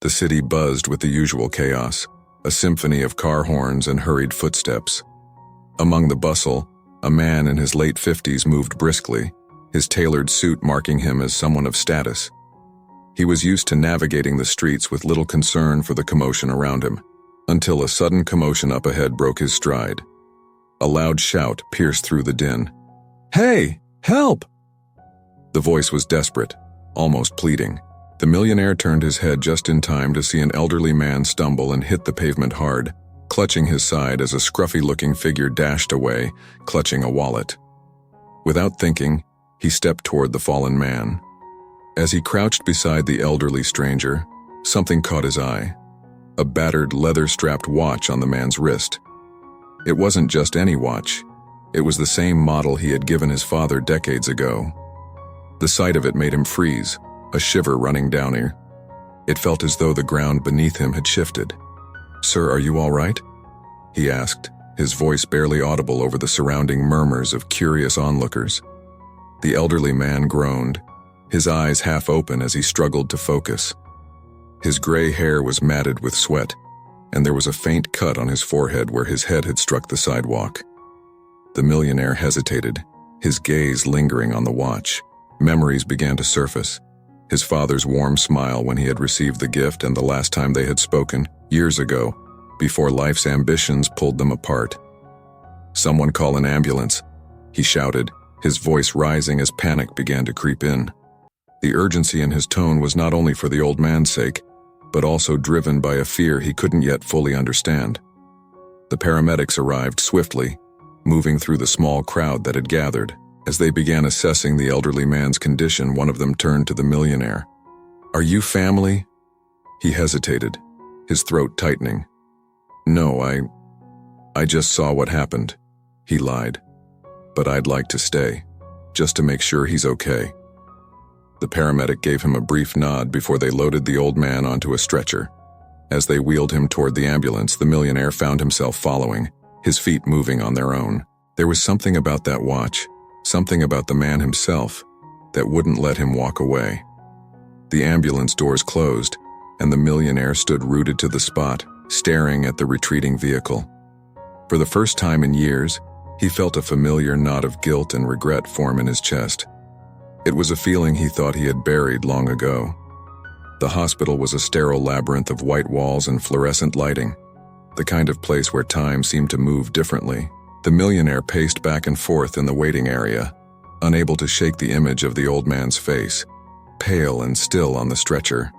The city buzzed with the usual chaos, a symphony of car horns and hurried footsteps. Among the bustle, a man in his late 50s moved briskly, his tailored suit marking him as someone of status. He was used to navigating the streets with little concern for the commotion around him, until a sudden commotion up ahead broke his stride. A loud shout pierced through the din. "Hey, help!" The voice was desperate, almost pleading. The millionaire turned his head just in time to see an elderly man stumble and hit the pavement hard, clutching his side as a scruffy-looking figure dashed away, clutching a wallet. Without thinking, he stepped toward the fallen man. As he crouched beside the elderly stranger, something caught his eye. A battered, leather-strapped watch on the man's wrist. It wasn't just any watch. It was the same model he had given his father decades ago. The sight of it made him freeze, a shiver running down him. It felt as though the ground beneath him had shifted. "Sir, are you all right?" he asked, his voice barely audible over the surrounding murmurs of curious onlookers. The elderly man groaned, his eyes half open as he struggled to focus. His gray hair was matted with sweat, and there was a faint cut on his forehead where his head had struck the sidewalk. The millionaire hesitated, his gaze lingering on the watch. Memories began to surface. His father's warm smile when he had received the gift and the last time they had spoken, years ago, before life's ambitions pulled them apart. "Someone call an ambulance," he shouted, his voice rising as panic began to creep in. The urgency in his tone was not only for the old man's sake, but also driven by a fear he couldn't yet fully understand. The paramedics arrived swiftly, moving through the small crowd that had gathered. As they began assessing the elderly man's condition, one of them turned to the millionaire. "Are you family?" He hesitated, his throat tightening. "No, I just saw what happened," he lied. "But I'd like to stay, just to make sure he's okay." The paramedic gave him a brief nod before they loaded the old man onto a stretcher. As they wheeled him toward the ambulance, the millionaire found himself following, his feet moving on their own. There was something about that watch, something about the man himself, that wouldn't let him walk away. The ambulance doors closed, and the millionaire stood rooted to the spot, staring at the retreating vehicle. For the first time in years, he felt a familiar knot of guilt and regret form in his chest. It was a feeling he thought he had buried long ago. The hospital was a sterile labyrinth of white walls and fluorescent lighting, the kind of place where time seemed to move differently. The millionaire paced back and forth in the waiting area, unable to shake the image of the old man's face, pale and still on the stretcher.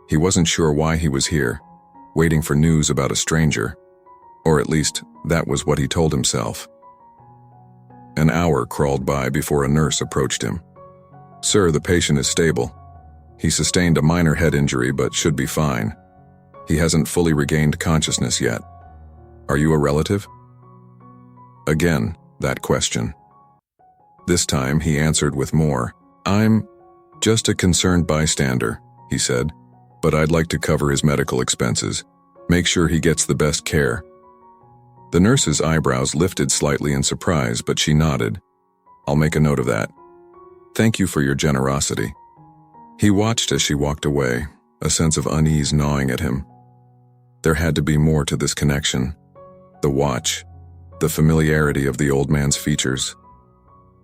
He wasn't sure why he was here, waiting for news about a stranger, or at least that was what he told himself. An hour crawled by before a nurse approached him. "Sir, the patient is stable. He sustained a minor head injury but should be fine. He hasn't fully regained consciousness yet. Are you a relative?" Again, that question. This time he answered with more. "I'm just a concerned bystander," he said, "but I'd like to cover his medical expenses. Make sure he gets the best care." The nurse's eyebrows lifted slightly in surprise, but she nodded. "I'll make a note of that. Thank you for your generosity." He watched as she walked away, a sense of unease gnawing at him. There had to be more to this connection. The watch, the familiarity of the old man's features.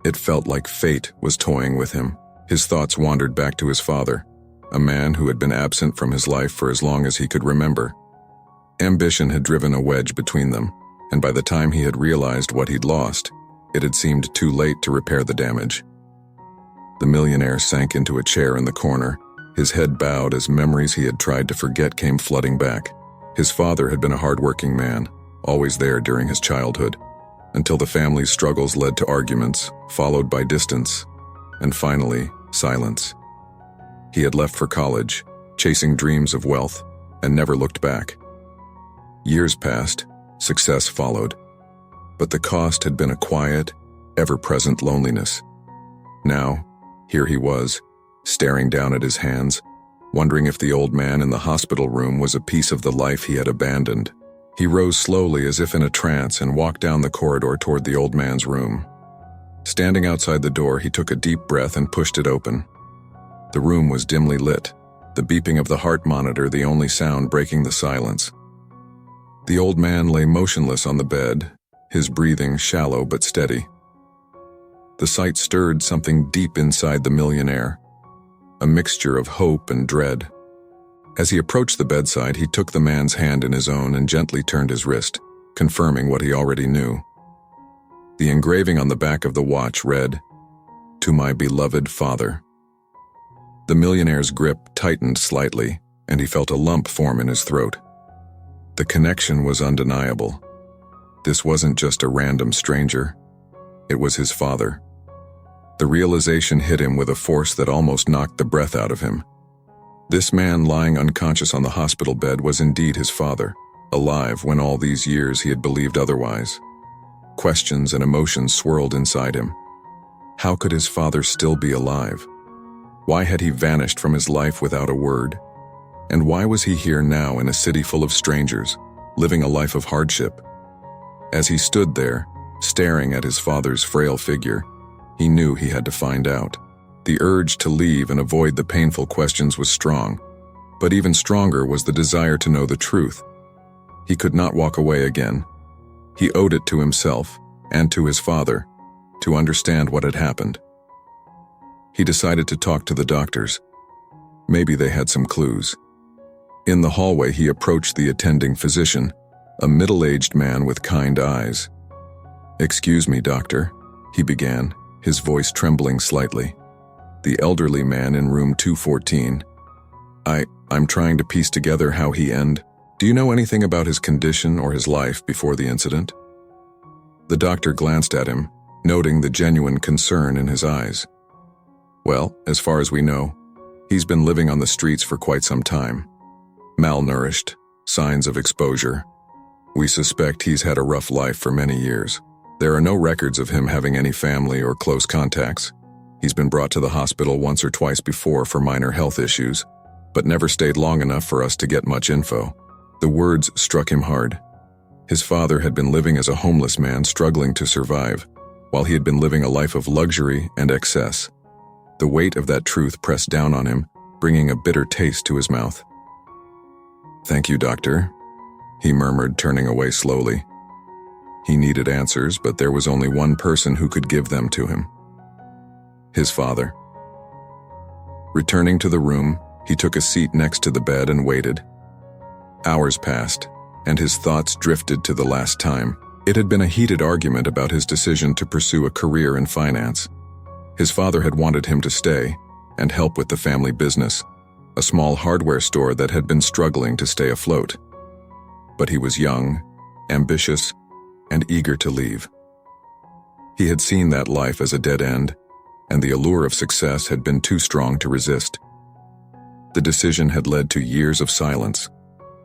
It felt like fate was toying with him. His thoughts wandered back to his father, a man who had been absent from his life for as long as he could remember. Ambition had driven a wedge between them, and by the time he had realized what he'd lost, it had seemed too late to repair the damage. The millionaire sank into a chair in the corner, his head bowed as memories he had tried to forget came flooding back. His father had been a hard-working man, always there during his childhood, until the family's struggles led to arguments, followed by distance, and finally, silence. He had left for college, chasing dreams of wealth, and never looked back. Years passed, success followed, but the cost had been a quiet, ever-present loneliness. Now, here he was, staring down at his hands, wondering if the old man in the hospital room was a piece of the life he had abandoned. He rose slowly as if in a trance and walked down the corridor toward the old man's room. Standing outside the door, he took a deep breath and pushed it open. The room was dimly lit, the beeping of the heart monitor the only sound breaking the silence. The old man lay motionless on the bed, his breathing shallow but steady. The sight stirred something deep inside the millionaire, a mixture of hope and dread. As he approached the bedside, he took the man's hand in his own and gently turned his wrist, confirming what he already knew. The engraving on the back of the watch read, "To my beloved father." The millionaire's grip tightened slightly, and he felt a lump form in his throat. The connection was undeniable. This wasn't just a random stranger. It was his father. The realization hit him with a force that almost knocked the breath out of him. This man lying unconscious on the hospital bed was indeed his father, alive when all these years he had believed otherwise. Questions and emotions swirled inside him. How could his father still be alive? Why had he vanished from his life without a word? And why was he here now in a city full of strangers, living a life of hardship? As he stood there, staring at his father's frail figure, he knew he had to find out. The urge to leave and avoid the painful questions was strong, but even stronger was the desire to know the truth. He could not walk away again. He owed it to himself and to his father to understand what had happened. He decided to talk to the doctors. Maybe they had some clues. In the hallway, he approached the attending physician, a middle-aged man with kind eyes. "Excuse me, doctor," he began, his voice trembling slightly. The elderly man in room 214. I'm trying to piece together how he ended. Do you know anything about his condition or his life before the incident?" The doctor glanced at him, noting the genuine concern in his eyes. "Well, as far as we know, he's been living on the streets for quite some time. Malnourished, signs of exposure. We suspect he's had a rough life for many years. There are no records of him having any family or close contacts. He's been brought to the hospital once or twice before for minor health issues, but never stayed long enough for us to get much info." The words struck him hard. His father had been living as a homeless man struggling to survive, while he had been living a life of luxury and excess. The weight of that truth pressed down on him, bringing a bitter taste to his mouth. "Thank you, doctor," he murmured, turning away slowly. He needed answers, but there was only one person who could give them to him. His father. Returning to the room, he took a seat next to the bed and waited. Hours passed, and his thoughts drifted to the last time. It had been a heated argument about his decision to pursue a career in finance. His father had wanted him to stay and help with the family business, a small hardware store that had been struggling to stay afloat. But he was young, ambitious, and eager to leave. He had seen that life as a dead end, and the allure of success had been too strong to resist. The decision had led to years of silence,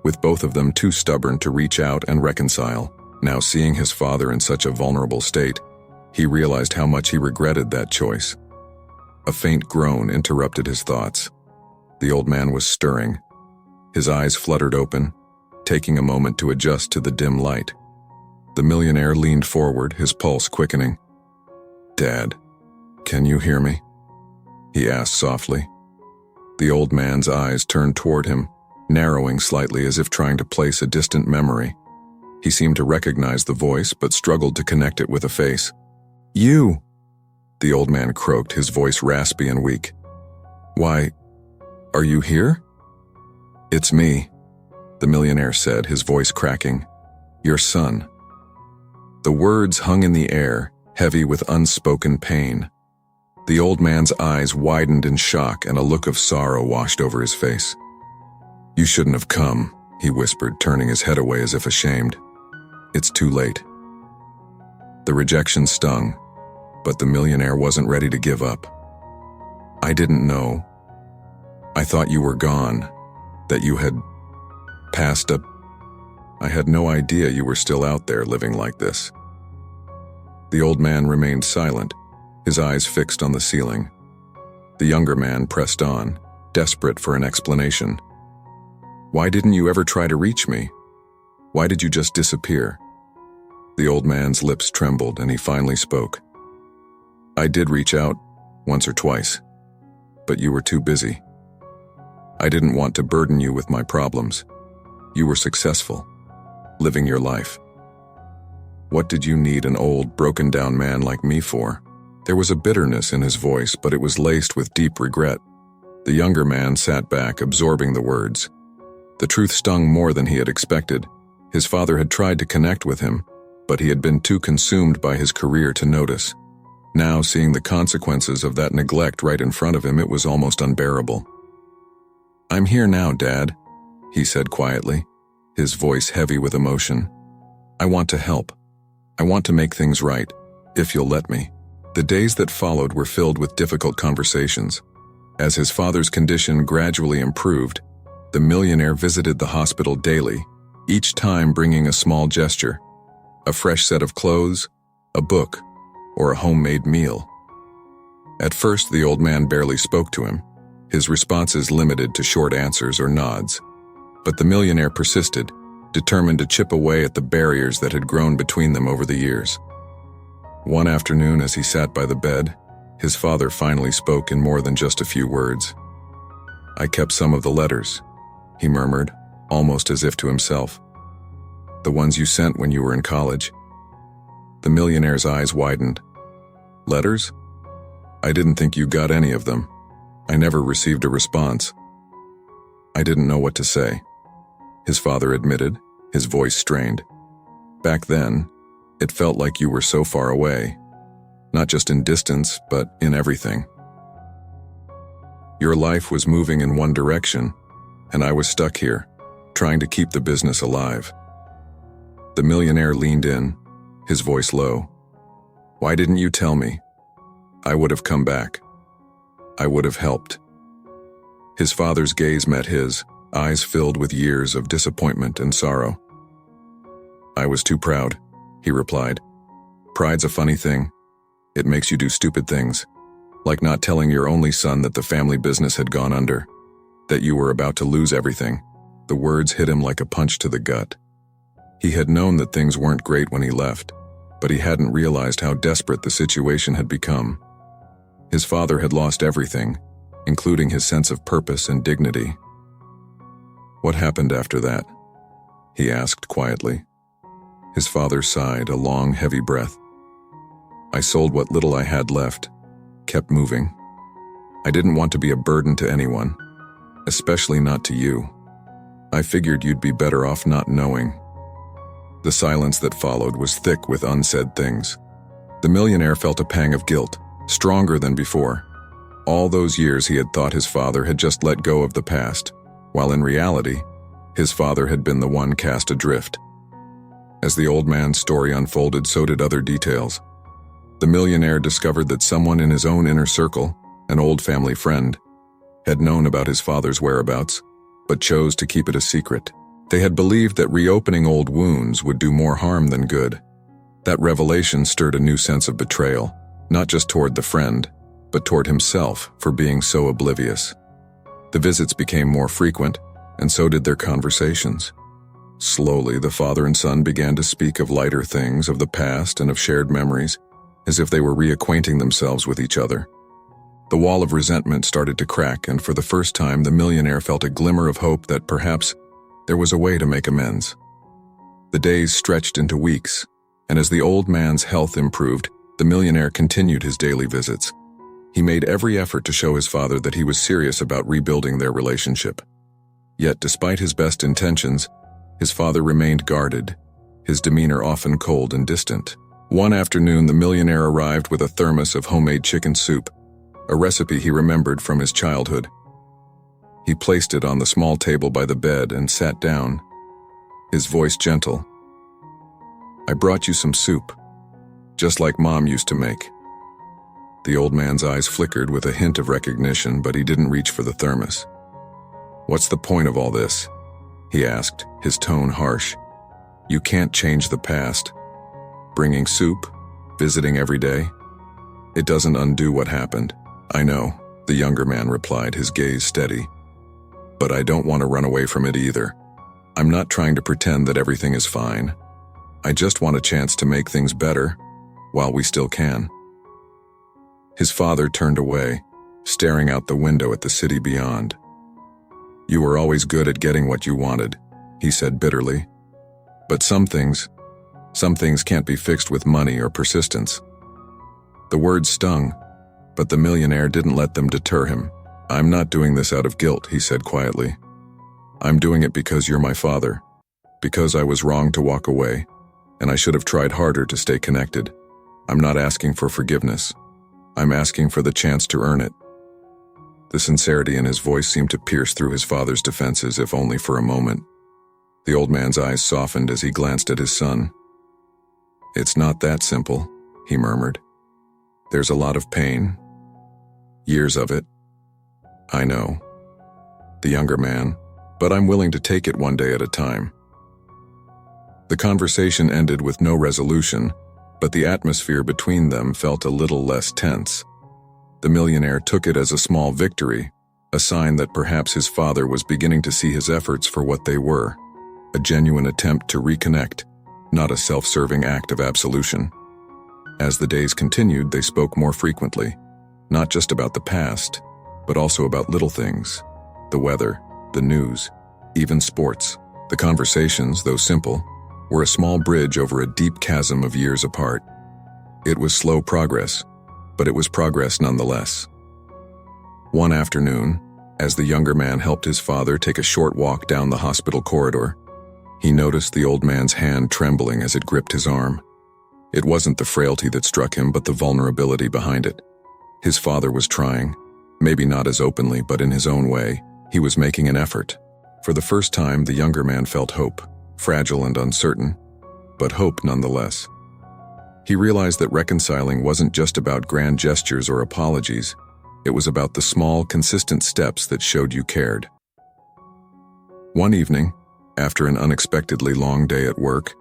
with both of them too stubborn to reach out and reconcile. Now, seeing his father in such a vulnerable state, he realized how much he regretted that choice. A faint groan interrupted his thoughts. The old man was stirring. His eyes fluttered open, taking a moment to adjust to the dim light. The millionaire leaned forward, his pulse quickening. "Dad, can you hear me?" he asked softly. The old man's eyes turned toward him, narrowing slightly as if trying to place a distant memory. He seemed to recognize the voice, but struggled to connect it with a face. "You!" the old man croaked, his voice raspy and weak. "Why, are you here?" "It's me," the millionaire said, his voice cracking. "Your son." The words hung in the air, heavy with unspoken pain. The old man's eyes widened in shock, and a look of sorrow washed over his face. "You shouldn't have come," he whispered, turning his head away as if ashamed. "It's too late." The rejection stung, but the millionaire wasn't ready to give up. "I didn't know. I thought you were gone, that you had passed up. I had no idea you were still out there living like this." The old man remained silent, his eyes fixed on the ceiling. The younger man pressed on, desperate for an explanation. "Why didn't you ever try to reach me? Why did you just disappear?" The old man's lips trembled, and he finally spoke. "I did reach out, once or twice, but you were too busy." I didn't want to burden you with my problems. You were successful, living your life. What did you need an old, broken-down man like me for? There was a bitterness in his voice, but it was laced with deep regret. The younger man sat back, absorbing the words. The truth stung more than he had expected. His father had tried to connect with him, but he had been too consumed by his career to notice. Now, seeing the consequences of that neglect right in front of him, it was almost unbearable. "I'm here now, Dad," he said quietly, his voice heavy with emotion. "I want to help. I want to make things right, if you'll let me." The days that followed were filled with difficult conversations. As his father's condition gradually improved, the millionaire visited the hospital daily, each time bringing a small gesture, a fresh set of clothes, a book, or a homemade meal. At first, the old man barely spoke to him, his responses limited to short answers or nods. But the millionaire persisted, determined to chip away at the barriers that had grown between them over the years. One afternoon, as he sat by the bed, his father finally spoke in more than just a few words. "I kept some of the letters," he murmured, almost as if to himself. "The ones you sent when you were in college." The millionaire's eyes widened. "Letters? I didn't think you got any of them. I never received a response." "I didn't know what to say," his father admitted, his voice strained. "Back then, it felt like you were so far away, not just in distance, but in everything. Your life was moving in one direction, and I was stuck here, trying to keep the business alive." The millionaire leaned in, his voice low. "Why didn't you tell me? I would have come back. I would have helped." His father's gaze met his, eyes filled with years of disappointment and sorrow. "I was too proud," he replied. "Pride's a funny thing. It makes you do stupid things, like not telling your only son that the family business had gone under, that you were about to lose everything." The words hit him like a punch to the gut. He had known that things weren't great when he left, but he hadn't realized how desperate the situation had become. His father had lost everything, including his sense of purpose and dignity. "What happened after that?" he asked quietly. His father sighed, a long, heavy breath. "I sold what little I had left, kept moving. I didn't want to be a burden to anyone, especially not to you. I figured you'd be better off not knowing." The silence that followed was thick with unsaid things. The millionaire felt a pang of guilt, stronger than before. All those years he had thought his father had just let go of the past, while in reality, his father had been the one cast adrift. As the old man's story unfolded, so did other details. The millionaire discovered that someone in his own inner circle, an old family friend, had known about his father's whereabouts, but chose to keep it a secret. They had believed that reopening old wounds would do more harm than good. That revelation stirred a new sense of betrayal, not just toward the friend, but toward himself for being so oblivious. The visits became more frequent, and so did their conversations. Slowly, the father and son began to speak of lighter things, of the past and of shared memories, as if they were reacquainting themselves with each other. The wall of resentment started to crack, and for the first time the millionaire felt a glimmer of hope that perhaps there was a way to make amends. The days stretched into weeks, and as the old man's health improved, the millionaire continued his daily visits. He made every effort to show his father that he was serious about rebuilding their relationship. Yet, despite his best intentions, his father remained guarded, his demeanor often cold and distant. One afternoon, the millionaire arrived with a thermos of homemade chicken soup, a recipe he remembered from his childhood. He placed it on the small table by the bed and sat down, his voice gentle. "I brought you some soup, just like Mom used to make." The old man's eyes flickered with a hint of recognition, but he didn't reach for the thermos. "What's the point of all this?" he asked, his tone harsh. "You can't change the past. Bringing soup, visiting every day, it doesn't undo what happened." "I know," the younger man replied, his gaze steady. "But I don't want to run away from it either. I'm not trying to pretend that everything is fine. I just want a chance to make things better, while we still can." His father turned away, staring out the window at the city beyond. You were always good at getting what you wanted, he said bitterly. But some things can't be fixed with money or persistence. The words stung, but the millionaire didn't let them deter him. I'm not doing this out of guilt, he said quietly. I'm doing it because you're my father, because I was wrong to walk away, and I should have tried harder to stay connected. I'm not asking for forgiveness. I'm asking for the chance to earn it. The sincerity in his voice seemed to pierce through his father's defenses, if only for a moment. The old man's eyes softened as he glanced at his son. It's not that simple, he murmured. There's a lot of pain. Years of it. I know. The younger man, but I'm willing to take it one day at a time. The conversation ended with no resolution, but the atmosphere between them felt a little less tense. The millionaire took it as a small victory, a sign that perhaps his father was beginning to see his efforts for what they were, a genuine attempt to reconnect, not a self-serving act of absolution. As the days continued, they spoke more frequently, not just about the past, but also about little things, the weather, the news, even sports. The conversations, though simple, were a small bridge over a deep chasm of years apart. It was slow progress, but it was progress nonetheless. One afternoon, as the younger man helped his father take a short walk down the hospital corridor, he noticed the old man's hand trembling as it gripped his arm. It wasn't the frailty that struck him, but the vulnerability behind it. His father was trying, maybe not as openly, but in his own way. He was making an effort. For the first time, the younger man felt hope, fragile and uncertain, but hope nonetheless. He realized that reconciling wasn't just about grand gestures or apologies. It was about the small, consistent steps that showed you cared. One evening, after an unexpectedly long day at work,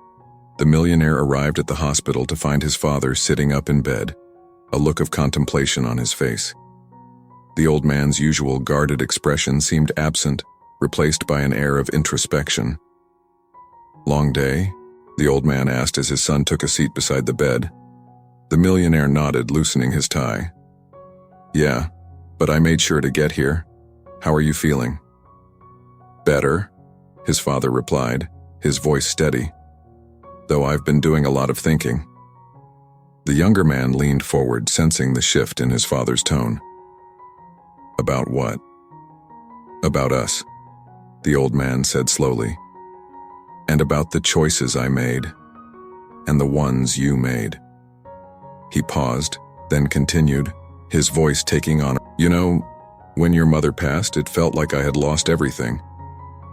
the millionaire arrived at the hospital to find his father sitting up in bed, a look of contemplation on his face. The old man's usual guarded expression seemed absent, replaced by an air of introspection. Long day? The old man asked as his son took a seat beside the bed. The millionaire nodded, loosening his tie. Yeah, but I made sure to get here. How are you feeling? Better, his father replied, his voice steady. Though I've been doing a lot of thinking. The younger man leaned forward, sensing the shift in his father's tone. About what? About us, the old man said slowly. And about the choices I made, and the ones you made. He paused, then continued, his voice taking on. You know, when your mother passed, it felt like I had lost everything.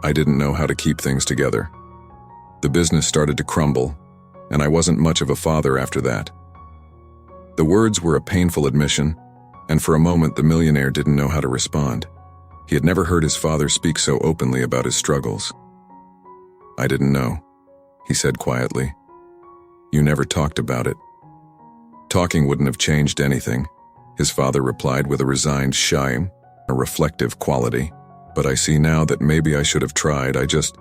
I didn't know how to keep things together. The business started to crumble, and I wasn't much of a father after that. The words were a painful admission, and for a moment the millionaire didn't know how to respond. He had never heard his father speak so openly about his struggles. I didn't know, he said quietly. You never talked about it. Talking wouldn't have changed anything, his father replied with a resigned shy, a reflective quality. But I see now that maybe I should have tried. I just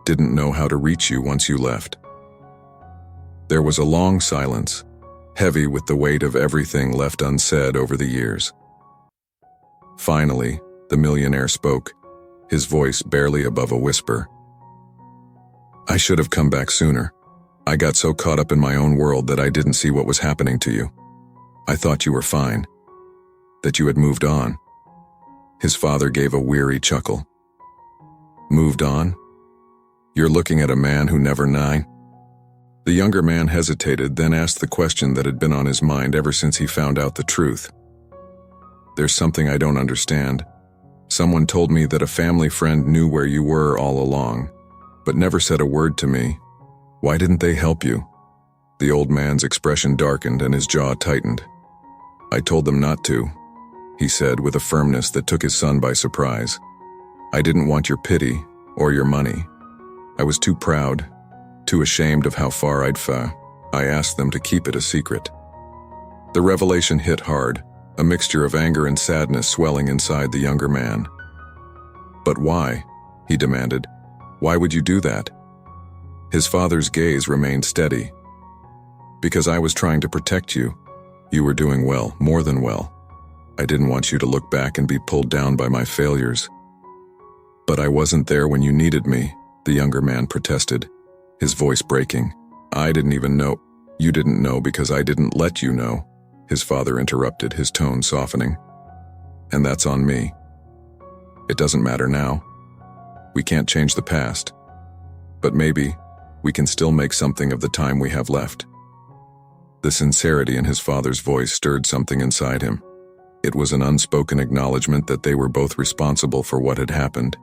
didn't know how to reach you once you left. There was a long silence, heavy with the weight of everything left unsaid over the years. Finally, the millionaire spoke, his voice barely above a whisper. I should have come back sooner. I got so caught up in my own world that I didn't see what was happening to you. I thought you were fine, that you had moved on. His father gave a weary chuckle. Moved on? You're looking at a man who never knew. The younger man hesitated, then asked the question that had been on his mind ever since he found out the truth. There's something I don't understand. Someone told me that a family friend knew where you were all along, but never said a word to me. Why didn't they help you? The old man's expression darkened and his jaw tightened. I told them not to, he said with a firmness that took his son by surprise. I didn't want your pity or your money. I was too proud, too ashamed of how far I'd fallen. I asked them to keep it a secret. The revelation hit hard, a mixture of anger and sadness swelling inside the younger man. But why? He demanded. Why would you do that? His father's gaze remained steady. Because I was trying to protect you. You were doing well, more than well. I didn't want you to look back and be pulled down by my failures. "But I wasn't there when you needed me," the younger man protested, his voice breaking. "I didn't even know." "You didn't know because I didn't let you know," his father interrupted, his tone softening. "And that's on me. It doesn't matter now. We can't change the past. But maybe we can still make something of the time we have left." The sincerity in his father's voice stirred something inside him. It was an unspoken acknowledgement that they were both responsible for what had happened.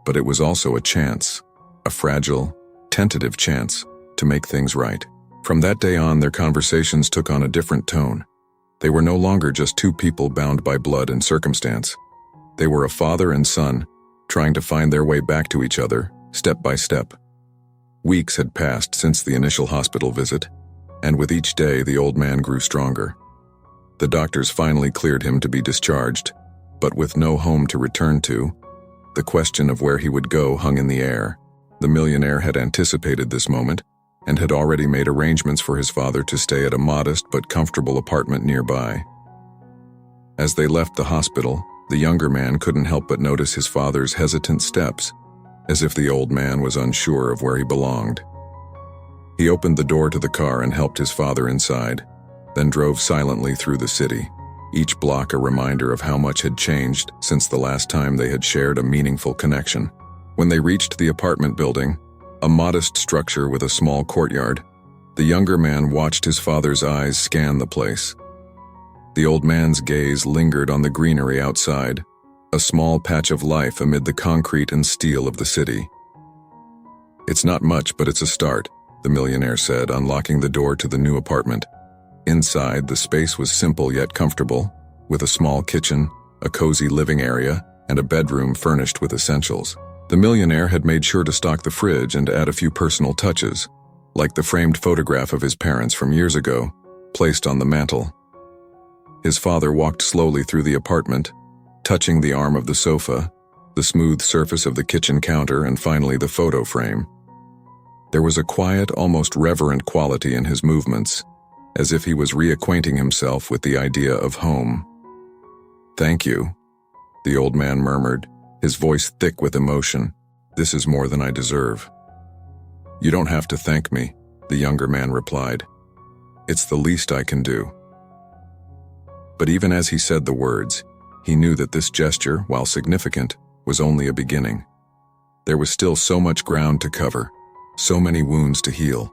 But it was also a chance, a fragile, tentative chance, to make things right. From that day on, their conversations took on a different tone. They were no longer just two people bound by blood and circumstance. They were a father and son, trying to find their way back to each other, step by step. Weeks had passed since the initial hospital visit, and with each day the old man grew stronger. The doctors finally cleared him to be discharged, but with no home to return to, the question of where he would go hung in the air. The millionaire had anticipated this moment and had already made arrangements for his father to stay at a modest but comfortable apartment nearby. As they left the hospital, the younger man couldn't help but notice his father's hesitant steps, as if the old man was unsure of where he belonged. He opened the door to the car and helped his father inside, then drove silently through the city, each block a reminder of how much had changed since the last time they had shared a meaningful connection. When they reached the apartment building, a modest structure with a small courtyard, the younger man watched his father's eyes scan the place. The old man's gaze lingered on the greenery outside, a small patch of life amid the concrete and steel of the city. "It's not much, but it's a start," the millionaire said, unlocking the door to the new apartment. Inside, the space was simple yet comfortable, with a small kitchen, a cozy living area, and a bedroom furnished with essentials. The millionaire had made sure to stock the fridge and add a few personal touches, like the framed photograph of his parents from years ago, placed on the mantel. His father walked slowly through the apartment, touching the arm of the sofa, the smooth surface of the kitchen counter, and finally the photo frame. There was a quiet, almost reverent quality in his movements, as if he was reacquainting himself with the idea of home. "Thank you," the old man murmured, his voice thick with emotion. "This is more than I deserve." "You don't have to thank me," the younger man replied. "It's the least I can do." But even as he said the words, he knew that this gesture, while significant, was only a beginning. There was still so much ground to cover, so many wounds to heal.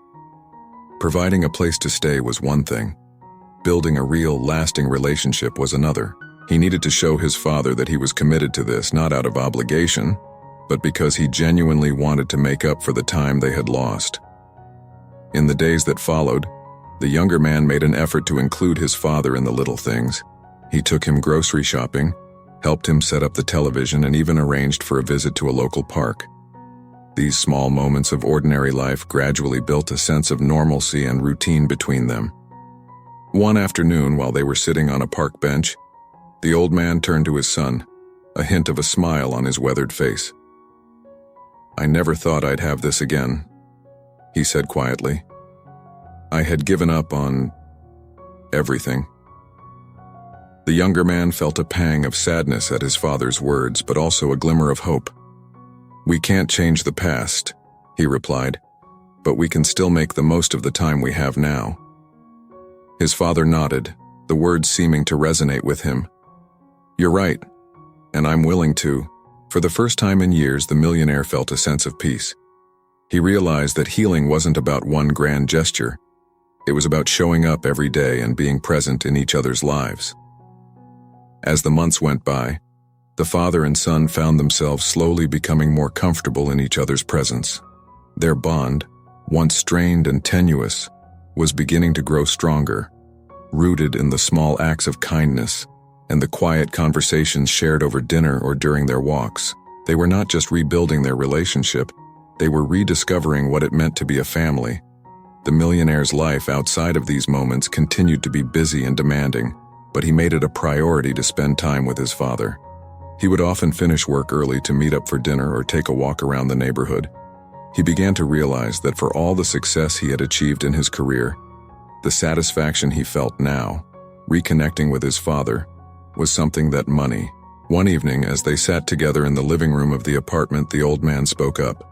Providing a place to stay was one thing. Building a real, lasting relationship was another. He needed to show his father that he was committed to this, not out of obligation, but because he genuinely wanted to make up for the time they had lost. In the days that followed, the younger man made an effort to include his father in the little things. He took him grocery shopping, helped him set up the television, and even arranged for a visit to a local park. These small moments of ordinary life gradually built a sense of normalcy and routine between them. One afternoon, while they were sitting on a park bench, the old man turned to his son, a hint of a smile on his weathered face. "I never thought I'd have this again," he said quietly. "I had given up on everything." The younger man felt a pang of sadness at his father's words, but also a glimmer of hope. "We can't change the past," he replied, "but we can still make the most of the time we have now." His father nodded, the words seeming to resonate with him. "You're right, and I'm willing to." For the first time in years, the millionaire felt a sense of peace. He realized that healing wasn't about one grand gesture. It was about showing up every day and being present in each other's lives. As the months went by, the father and son found themselves slowly becoming more comfortable in each other's presence. Their bond, once strained and tenuous, was beginning to grow stronger, rooted in the small acts of kindness and the quiet conversations shared over dinner or during their walks. They were not just rebuilding their relationship, they were rediscovering what it meant to be a family. The millionaire's life outside of these moments continued to be busy and demanding, but he made it a priority to spend time with his father. He would often finish work early to meet up for dinner or take a walk around the neighborhood. He began to realize that for all the success he had achieved in his career, the satisfaction he felt now, reconnecting with his father, was something that money, One evening, as they sat together in the living room of the apartment, the old man spoke up.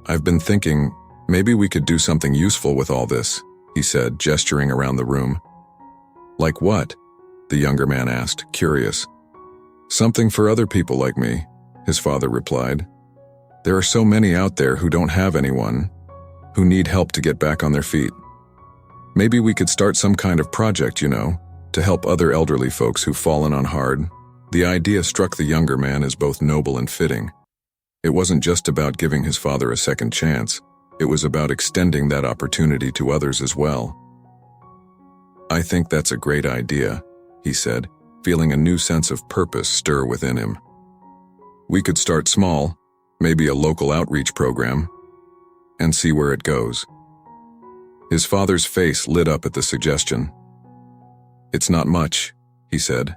"I've been thinking, maybe we could do something useful with all this," he said, gesturing around the room. "Like what?" the younger man asked, curious. "Something for other people like me," his father replied. "There are so many out there who don't have anyone, who need help to get back on their feet. Maybe we could start some kind of project, to help other elderly folks who've fallen on hard." The idea struck the younger man as both noble and fitting. It wasn't just about giving his father a second chance. It was about extending that opportunity to others as well. "I think that's a great idea," he said, feeling a new sense of purpose stir within him. "We could start small, maybe a local outreach program, and see where it goes." His father's face lit up at the suggestion. "It's not much," he said,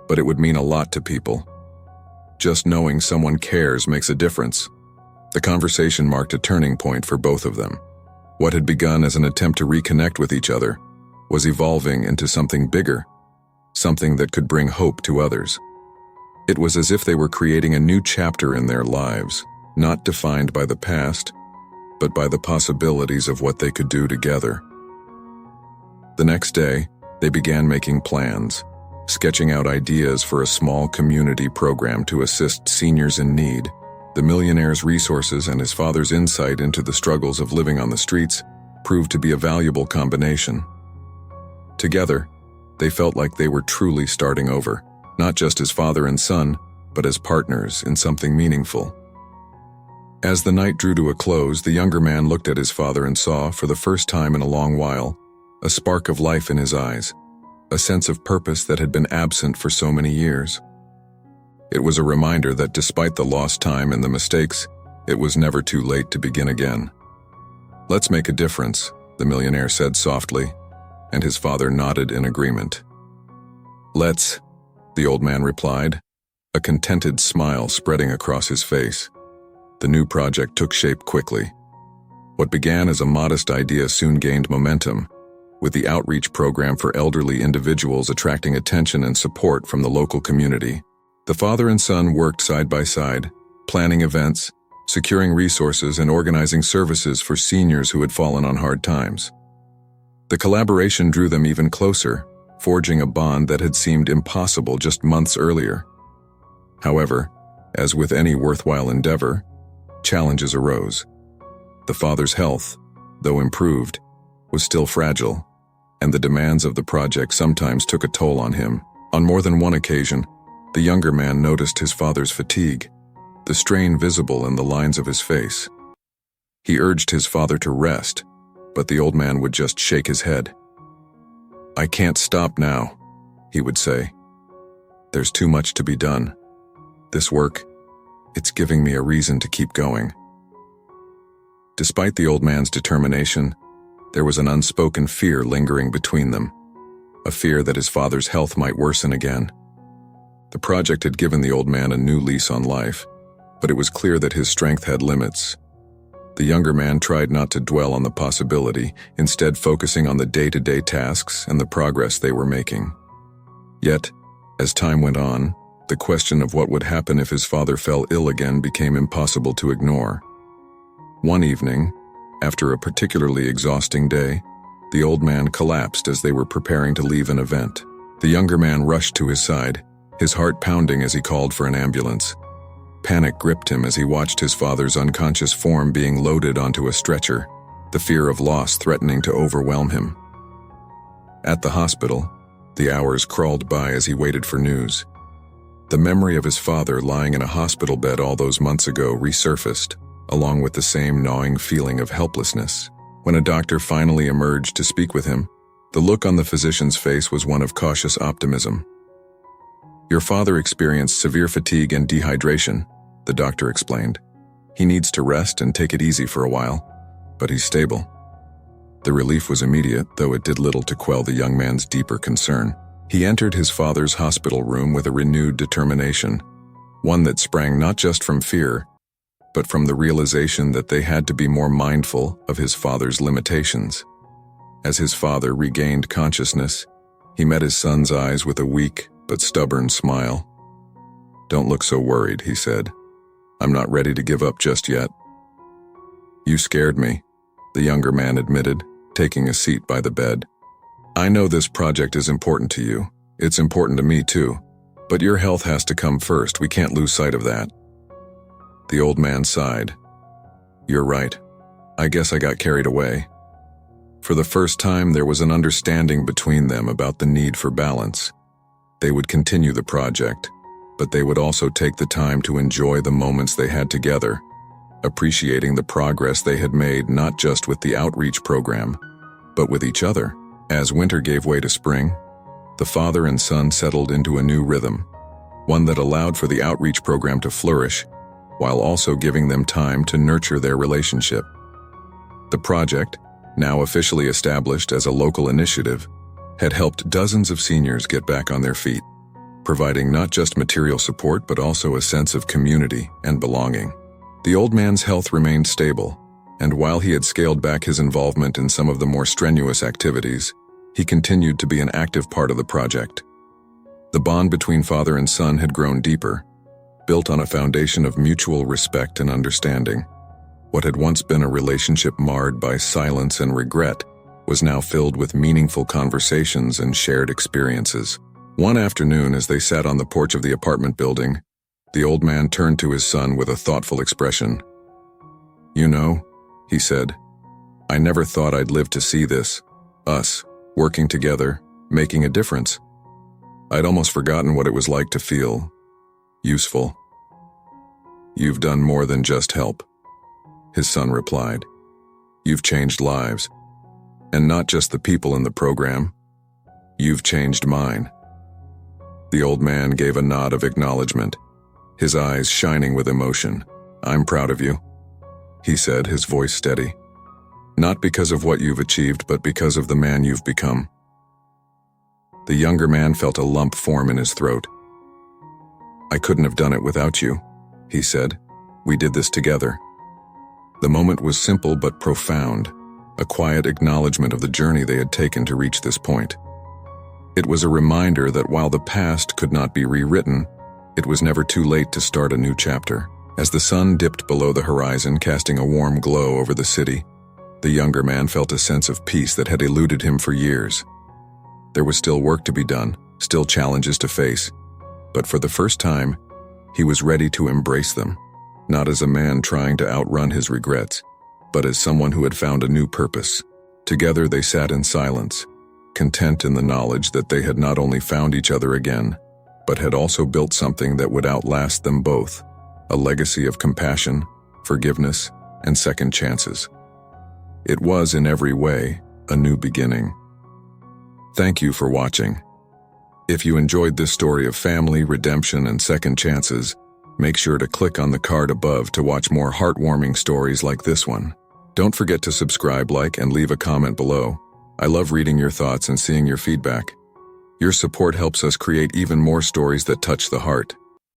"but it would mean a lot to people. Just knowing someone cares makes a difference." The conversation marked a turning point for both of them. What had begun as an attempt to reconnect with each other was evolving into something bigger, something that could bring hope to others. It was as if they were creating a new chapter in their lives, not defined by the past, but by the possibilities of what they could do together. The next day, they began making plans, sketching out ideas for a small community program to assist seniors in need. The millionaire's resources and his father's insight into the struggles of living on the streets proved to be a valuable combination. Together, they felt like they were truly starting over, not just as father and son, but as partners in something meaningful. As the night drew to a close, the younger man looked at his father and saw, for the first time in a long while, a spark of life in his eyes, a sense of purpose that had been absent for so many years. It was a reminder that despite the lost time and the mistakes, it was never too late to begin again. "Let's make a difference," the millionaire said softly, and his father nodded in agreement. "Let's," the old man replied, a contented smile spreading across his face. The new project took shape quickly. What began as a modest idea soon gained momentum, with the outreach program for elderly individuals attracting attention and support from the local community. The father and son worked side by side, planning events, securing resources, and organizing services for seniors who had fallen on hard times. The collaboration drew them even closer, forging a bond that had seemed impossible just months earlier. However, as with any worthwhile endeavor, challenges arose. The father's health, though improved, was still fragile, and the demands of the project sometimes took a toll on him. On more than one occasion, the younger man noticed his father's fatigue, the strain visible in the lines of his face. He urged his father to rest, but the old man would just shake his head. "I can't stop now," he would say. "There's too much to be done. This work, it's giving me a reason to keep going." Despite the old man's determination, there was an unspoken fear lingering between them, a fear that his father's health might worsen again. The project had given the old man a new lease on life, but it was clear that his strength had limits. The younger man tried not to dwell on the possibility, instead focusing on the day-to-day tasks and the progress they were making. Yet, as time went on, the question of what would happen if his father fell ill again became impossible to ignore. One evening, after a particularly exhausting day, the old man collapsed as they were preparing to leave an event. The younger man rushed to his side, his heart pounding as he called for an ambulance. Panic gripped him as he watched his father's unconscious form being loaded onto a stretcher, the fear of loss threatening to overwhelm him. At the hospital, the hours crawled by as he waited for news. The memory of his father lying in a hospital bed all those months ago resurfaced, along with the same gnawing feeling of helplessness. When a doctor finally emerged to speak with him, the look on the physician's face was one of cautious optimism. "Your father experienced severe fatigue and dehydration," the doctor explained. "He needs to rest and take it easy for a while, but he's stable." The relief was immediate, though it did little to quell the young man's deeper concern. He entered his father's hospital room with a renewed determination, one that sprang not just from fear, but from the realization that they had to be more mindful of his father's limitations. As his father regained consciousness, he met his son's eyes with a weak but stubborn smile. "Don't look so worried," he said. "I'm not ready to give up just yet." "You scared me," the younger man admitted, taking a seat by the bed. "I know this project is important to you. It's important to me too. But your health has to come first. We can't lose sight of that." The old man sighed. "You're right. I guess I got carried away." For the first time, there was an understanding between them about the need for balance. They would continue the project, but they would also take the time to enjoy the moments they had together, appreciating the progress they had made not just with the outreach program, but with each other. As winter gave way to spring, the father and son settled into a new rhythm, one that allowed for the outreach program to flourish, while also giving them time to nurture their relationship. The project, now officially established as a local initiative, had helped dozens of seniors get back on their feet, providing not just material support but also a sense of community and belonging. The old man's health remained stable, and while he had scaled back his involvement in some of the more strenuous activities, he continued to be an active part of the project. The bond between father and son had grown deeper, built on a foundation of mutual respect and understanding. What had once been a relationship marred by silence and regret was now filled with meaningful conversations and shared experiences. One afternoon, as they sat on the porch of the apartment building, the old man turned to his son with a thoughtful expression. "You know," he said, "I never thought I'd live to see this, us, working together, making a difference. I'd almost forgotten what it was like to feel useful." "You've done more than just help," his son replied. "You've changed lives. And not just the people in the program. You've changed mine." The old man gave a nod of acknowledgement, his eyes shining with emotion. "I'm proud of you," he said, his voice steady. "Not because of what you've achieved, but because of the man you've become." The younger man felt a lump form in his throat. "I couldn't have done it without you," he said. "We did this together." The moment was simple but profound, a quiet acknowledgement of the journey they had taken to reach this point. It was a reminder that while the past could not be rewritten, it was never too late to start a new chapter. As the sun dipped below the horizon, casting a warm glow over the city, the younger man felt a sense of peace that had eluded him for years. There was still work to be done, still challenges to face, but for the first time, he was ready to embrace them, not as a man trying to outrun his regrets, but as someone who had found a new purpose. Together they sat in silence, content in the knowledge that they had not only found each other again, but had also built something that would outlast them both, a legacy of compassion, forgiveness, and second chances. It was, in every way, a new beginning. Thank you for watching. If you enjoyed this story of family, redemption, and second chances, make sure to click on the card above to watch more heartwarming stories like this one. Don't forget to subscribe, like, and leave a comment below. I love reading your thoughts and seeing your feedback. Your support helps us create even more stories that touch the heart.